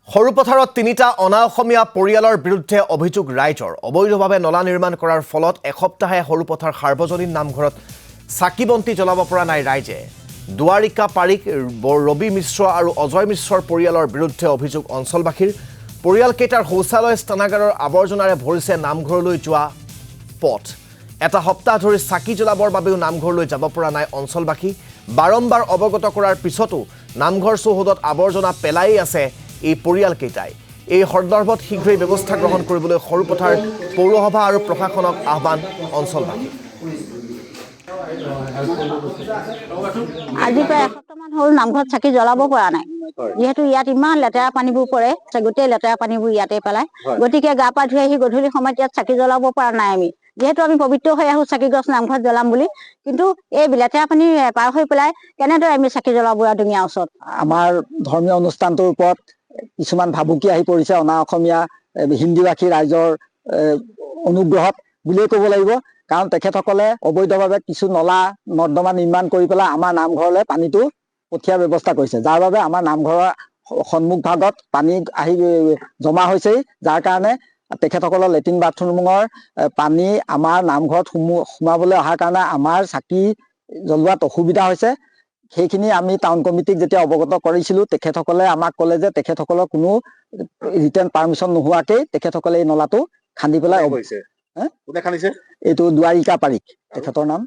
সৰুপথাৰত তিনিটা অনাঅসমীয়া পৰিয়ালৰ বিৰুদ্ধে অভিযোগ ৰাইজৰ অবৈধভাৱে নলা নিৰ্মাণ কৰাৰ ফলত এসপ্তাহে সৰুপথাৰ সাৰ্বজনীন নামঘৰত চাকি বন্তি জ্বলাব পৰা নাই ৰাইজে। দুৱাৰিকা পাৰিক ৰবি মিশ্ৰ আৰু অজয় মিশ্ৰৰ পৰিয়ালৰ বিৰুদ্ধে অভিযোগ অঞ্চলবাসীৰ। পৰিয়ালকেইটাৰ শৌচালয় স্থানাগাৰৰ আৱৰ্জনাৰে ভৰিছে নামঘৰলৈ যোৱা পথ। এটা সপ্তাহ ধৰি চাকি জ্বলাবৰ বাবেও নামঘৰলৈ যাব পৰা নাই অঞ্চলবাসী। বাৰম্বাৰ অৱগত কৰাৰ পিছতো নামঘৰ চৌহদত আৱৰ্জনা পেলাই আছে এই পৰিয়ালকেইটাই। এই সন্দৰ্ভত শীঘ্ৰেই ব্যৱস্থা গ্ৰহণ কৰিবলৈ সৰুপথাৰ পৌৰসভা আৰু প্ৰশাসনক আহ্বান অঞ্চলবাসী। আজি প্ৰায় এসপ্তাহমান হ'ল নামঘৰত চাকি জ্বলাব পৰা নাই, যিহেতু ইয়াত ইমান লেতেৰা পানীবোৰ পৰে, গোটেই লেতেৰা পানীবোৰ ইয়াতে পেলায়। গতিকে গা পা ধুই আহি গধূলি সময়ত ইয়াত চাকি জ্বলাব পৰা নাই আমি, যিহেতু আমি পবিত্ৰ হৈ আহোঁ চাকি গছ নামঘৰত জ্বলাম বুলি, কিন্তু এই লেতেৰা পানী পাৰ হৈ পেলাই কেনেদৰে আমি চাকি জ্বলাব দুনীয়াৰ ওচৰত। আমাৰ ধৰ্মীয় অনুষ্ঠানটোৰ ওপৰত কিছুমান ভাবুকি আহি পৰিছে অনা অসমীয়া হিন্দীভাষী ৰাইজৰ অনুগ্ৰহত বুলিয়ে ক'ব লাগিব। কাৰণ তেখেতসকলে অবৈধভাৱে কিছু নলা নৰ্দমা নিৰ্মাণ কৰি পেলাই আমাৰ নামঘৰলৈ পানীটো পঠিয়াৰ ব্যৱস্থা কৰিছে, যাৰ বাবে আমাৰ নামঘৰৰ সন্মুখ ভাগত পানী আহি জমা হৈছেই, যাৰ কাৰণে তেখেতসকলৰ লেট্ৰিন বাথৰুমৰ পানী আমাৰ নামঘৰত সোমাবলৈ অহাৰ কাৰণে আমাৰ চাকি জ্বলোৱাত অসুবিধা হৈছে। সেইখিনি আমি টাউন কমিটিক যেতিয়া অৱগত কৰিছিলোঁ, তেখেতসকলে আমাক ক'লে যে তেখেতসকলৰ কোনো ৰিটাৰ্ণ পাৰ্মিশ্যন নোহোৱাকেই তেখেতসকলে এই নলাটো খান্দি পেলাই। এইটো দুৱাৰিকা পাৰিক তেখেতৰ নাম।